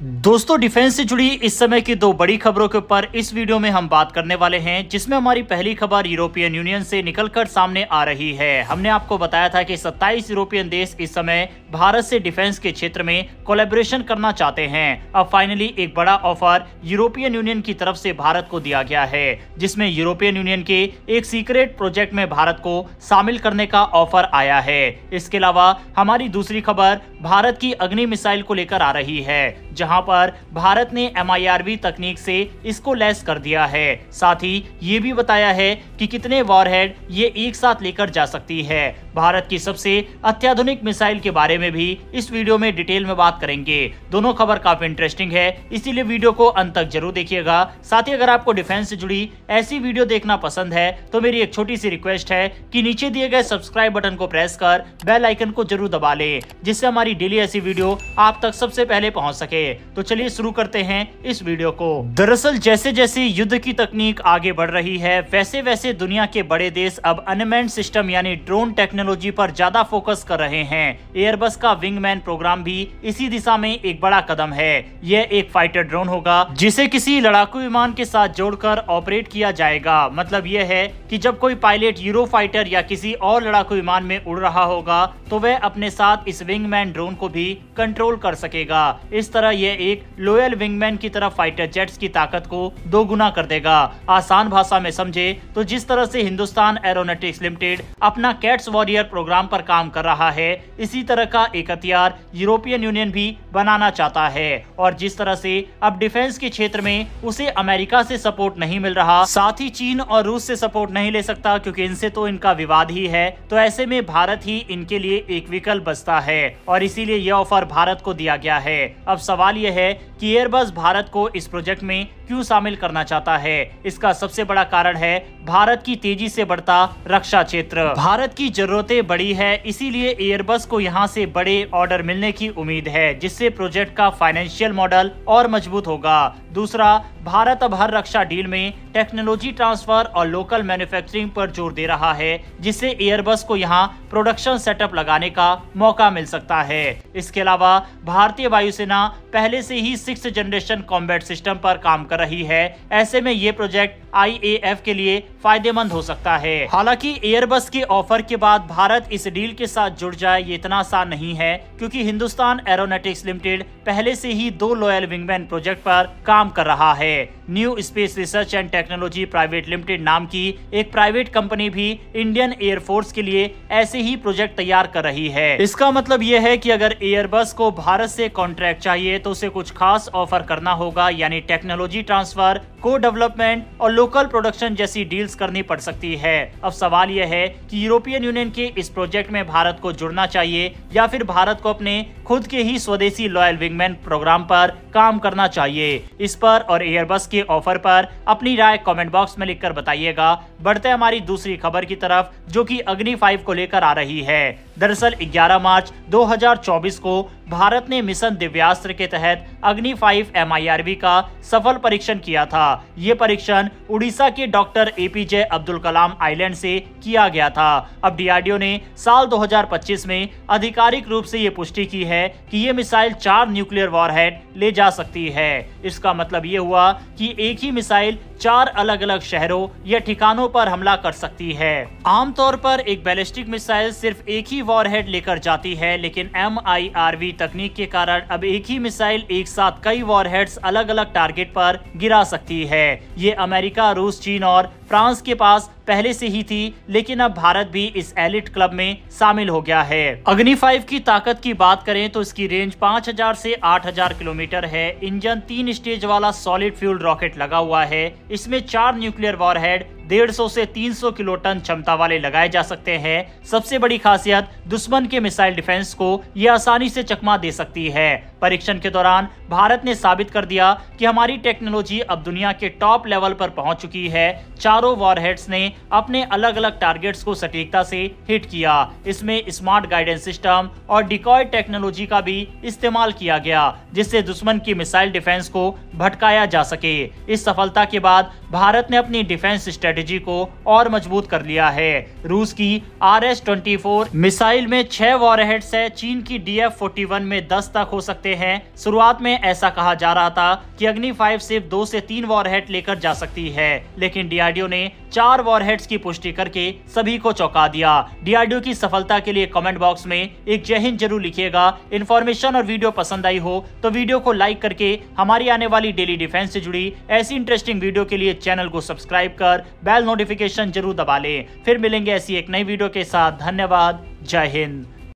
दोस्तों, डिफेंस से जुड़ी इस समय की दो बड़ी खबरों के ऊपर इस वीडियो में हम बात करने वाले हैं, जिसमें हमारी पहली खबर यूरोपियन यूनियन से निकलकर सामने आ रही है। हमने आपको बताया था कि 27 यूरोपियन देश इस समय भारत से डिफेंस के क्षेत्र में कोलैबोरेशन करना चाहते हैं। अब फाइनली एक बड़ा ऑफर यूरोपियन यूनियन की तरफ से भारत को दिया गया है, जिसमें यूरोपियन यूनियन के एक सीक्रेट प्रोजेक्ट में भारत को शामिल करने का ऑफर आया है। इसके अलावा हमारी दूसरी खबर भारत की अग्नि मिसाइल को लेकर आ रही है, जहां पर भारत ने MIRV तकनीक से इसको लैस कर दिया है। साथ ही ये भी बताया है कि कितने वॉरहेड ये एक साथ लेकर जा सकती है। भारत की सबसे अत्याधुनिक मिसाइल के बारे में भी इस वीडियो में डिटेल में बात करेंगे। दोनों खबर काफी इंटरेस्टिंग है, इसीलिए वीडियो को अंत तक जरूर देखिएगा। साथ ही अगर आपको डिफेंस से जुड़ी ऐसी वीडियो देखना पसंद है तो मेरी एक छोटी सी रिक्वेस्ट है कि नीचे दिए गए सब्सक्राइब बटन को प्रेस कर बेल आइकन को जरूर दबा ले, जिससे हमारी डेली ऐसी वीडियो आप तक सबसे पहले पहुंच सके। तो चलिए शुरू करते हैं इस वीडियो को। दरअसल जैसे जैसे युद्ध की तकनीक आगे बढ़ रही है, वैसे वैसे दुनिया के बड़े देश अब अनमैन्ड सिस्टम यानी ड्रोन टेक्नोलॉजी पर ज्यादा फोकस कर रहे हैं। एयरबस का विंगमैन प्रोग्राम भी इसी दिशा में एक बड़ा कदम है। यह एक फाइटर ड्रोन होगा जिसे किसी लड़ाकू विमान के साथ जोड़कर ऑपरेट किया जाएगा। मतलब यह है कि जब कोई पायलट यूरो फाइटर या किसी और लड़ाकू विमान में उड़ रहा होगा तो वह अपने साथ इस विंगमैन ड्रोन को भी कंट्रोल कर सकेगा। इस तरह यह एक लोयल विंगमैन की तरह फाइटर जेट्स की ताकत को दोगुना कर देगा। आसान भाषा में समझे तो जिस तरह से हिंदुस्तान एरोनॉटिक्स लिमिटेड अपना कैट्स वॉरियर प्रोग्राम पर काम कर रहा है, इसी तरह का एक हथियार यूरोपियन यूनियन भी बनाना चाहता है। और जिस तरह से अब डिफेंस के क्षेत्र में उसे अमेरिका से सपोर्ट नहीं मिल रहा, साथ ही चीन और रूस से सपोर्ट नहीं ले सकता क्योंकि इनसे तो इनका विवाद ही है, तो ऐसे में भारत ही इनके लिए एक विकल्प बचता है और इसीलिए यह ऑफर भारत को दिया गया है। अब सवाल यह है कि एयरबस भारत को इस प्रोजेक्ट में क्यों शामिल करना चाहता है। इसका सबसे बड़ा कारण है भारत की तेजी से बढ़ता रक्षा क्षेत्र। भारत की जरूरतें बड़ी है, इसीलिए एयरबस को यहां से बड़े ऑर्डर मिलने की उम्मीद है, जिससे प्रोजेक्ट का फाइनेंशियल मॉडल और मजबूत होगा। दूसरा, भारत अब हर रक्षा डील में टेक्नोलॉजी ट्रांसफर और लोकल मैन्युफैक्चरिंग पर जोर दे रहा है, जिससे एयरबस को यहां प्रोडक्शन सेटअप लगाने का मौका मिल सकता है। इसके अलावा भारतीय वायुसेना पहले से ही 6th जनरेशन कॉम्बैट सिस्टम पर काम कर रही है। ऐसे में ये प्रोजेक्ट IAF के लिए फायदेमंद हो सकता है। हालांकि एयरबस के ऑफर के बाद भारत इस डील के साथ जुड़ जाए ये इतना आसान नहीं है, क्योंकि हिंदुस्तान एरोनॉटिक्स लिमिटेड पहले से ही 2 लॉयल विंगमैन प्रोजेक्ट पर काम कर रहा है। New space research and technology private limited नाम की एक प्राइवेट कंपनी भी इंडियन एयरफोर्स के लिए ऐसे ही प्रोजेक्ट तैयार कर रही है। इसका मतलब यह है कि अगर एयरबस को भारत से कॉन्ट्रैक्ट चाहिए तो उसे कुछ खास ऑफर करना होगा, यानी टेक्नोलॉजी ट्रांसफर, को डेवलपमेंट और लोकल प्रोडक्शन जैसी डील्स करनी पड़ सकती है। अब सवाल यह है कि यूरोपियन यूनियन के इस प्रोजेक्ट में भारत को जुड़ना चाहिए या फिर भारत को अपने खुद के ही स्वदेशी लॉयल विंगमैन प्रोग्राम पर काम करना चाहिए। इस पर और एयरबस के ऑफर पर अपनी राय कमेंट बॉक्स में लिखकर बताइएगा। बढ़ते हैं हमारी दूसरी खबर की तरफ, जो कि अग्नि 5 को लेकर आ रही है। दरअसल 11 मार्च 2024 को भारत ने मिशन दिव्यास्त्र के तहत अग्नि 5 MIRV का सफल परीक्षण किया था। ये परीक्षण उड़ीसा के doctor APJ Abdul Kalam island से किया गया था। अब DRDO ने साल 2025 में आधिकारिक रूप से ये पुष्टि की है कि ये मिसाइल 4 न्यूक्लियर वॉरहेड ले जा सकती है। इसका मतलब ये हुआ कि एक ही मिसाइल 4 अलग अलग शहरों या ठिकानों पर हमला कर सकती है। आमतौर पर एक बैलिस्टिक मिसाइल सिर्फ एक ही वॉरहेड लेकर जाती है, लेकिन MIRV तकनीक के कारण अब एक ही मिसाइल एक साथ कई वॉरहेड्स अलग अलग टारगेट पर गिरा सकती है। ये अमेरिका, रूस, चीन और फ्रांस के पास पहले से ही थी, लेकिन अब भारत भी इस एलिट क्लब में शामिल हो गया है। अग्नि 5 की ताकत की बात करें तो इसकी रेंज 5000 से 8000 किलोमीटर है। इंजन 3 स्टेज वाला सॉलिड फ्यूल रॉकेट लगा हुआ है। इसमें 4 न्यूक्लियर वॉरहेड 150 से 300 किलोटन क्षमता वाले लगाए जा सकते हैं। सबसे बड़ी खासियत, दुश्मन के मिसाइल डिफेंस को यह आसानी से चकमा दे सकती है। परीक्षण के दौरान भारत ने साबित कर दिया कि हमारी टेक्नोलॉजी अब दुनिया के टॉप लेवल पर पहुंच चुकी है। चारों चारों वॉरहेड्स ने अपने अलग अलग टारगेट्स को सटीकता से हिट किया। इसमें स्मार्ट गाइडेंस सिस्टम और डिकॉय टेक्नोलॉजी का भी इस्तेमाल किया गया, जिससे दुश्मन की मिसाइल डिफेंस को भटकाया जा सके। इस सफलता के बाद भारत ने अपनी डिफेंस स्ट्रेटेजी को और मजबूत कर लिया है। रूस की RS-24 मिसाइल में 6 वॉरहेड्स है, चीन की DF-41 में 10 तक हो सकते हैं। शुरुआत में ऐसा कहा जा रहा था कि अग्नि 5 सिर्फ 2 से 3 वॉरहेड लेकर जा सकती है, लेकिन DRDO ने 4 वॉरहेड्स की पुष्टि करके सभी को चौंका दिया। DRDO की सफलता के लिए कमेंट बॉक्स में एक जय हिंद जरूर लिखिएगा। इन्फॉर्मेशन और वीडियो पसंद आई हो तो वीडियो को लाइक करके हमारी आने वाली डेली डिफेंस से जुड़ी ऐसी इंटरेस्टिंग वीडियो के लिए चैनल को सब्सक्राइब कर बेल नोटिफिकेशन जरूर दबा लें। फिर मिलेंगे ऐसी एक नई वीडियो के साथ। धन्यवाद। जय हिंद।